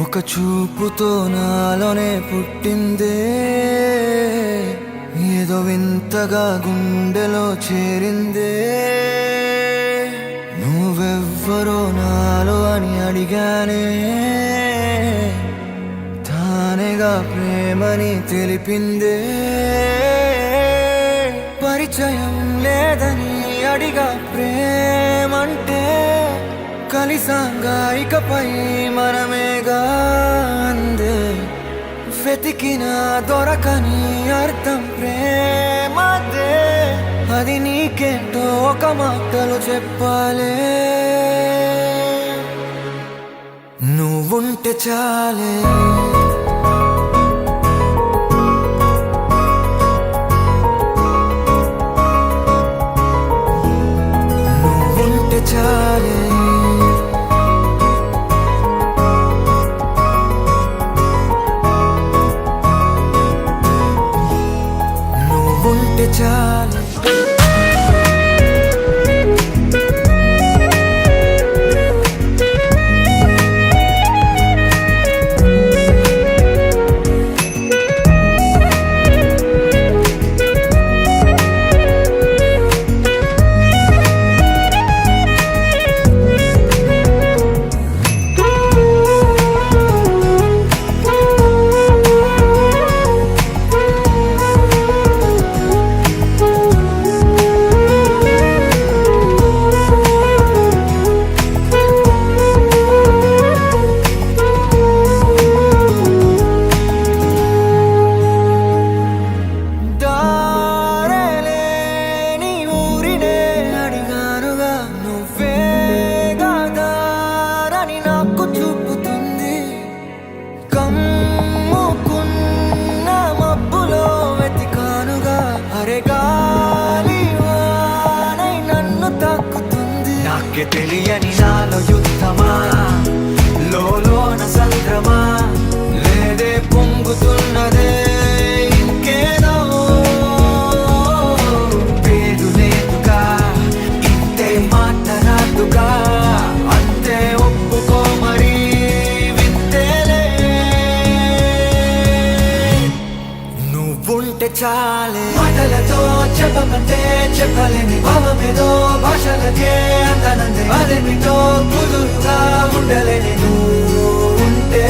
ఒక చూపుతో నాలోనే పుట్టిందే, ఏదో వింతగా గుండెలో చేరిందే. నువ్వెవ్వరో నాలో అని అడిగానే, తానేగా ప్రేమని తెలిపిందే. పరిచయం లేదని అడిగా ప్రేమంటే, కలిసాంగా ఇకపై మనమేగా అందే. వెతికిన దొరకని అర్థం ప్రేమదే, అది నీకేంటో ఒక మాటలు చెప్పాలే. నువ్వుంటే చాలే, నువ్వుంటే చాలే, నువ్వుంటే చాలే. తెలియని నాలో యుద్ధమా, లోన సంద్రమా, లేదే పొంగుతున్నదే ఇంకేదో. పేరు లేదుగా, ఇంతే మాట్లాడుగా, అంతే ఒప్పుకో మరి వింతేలే. నువ్వుంటే చాలే, మాటలతో చెప్పమంటే చెప్పలేని భావమేదో భాషలకే అందనందే. అదేమిటో కుదురుగా ఉండలేని నువ్వుంటే,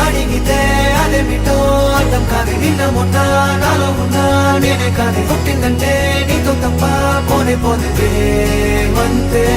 అడిగితే అదేమిటో అర్థం కాదు. నిన్న మొన్న నాలో ఉన్నా నేనే కాదు, పుట్టిందంటే నీతో తప్ప పోనే పోతే మంతే.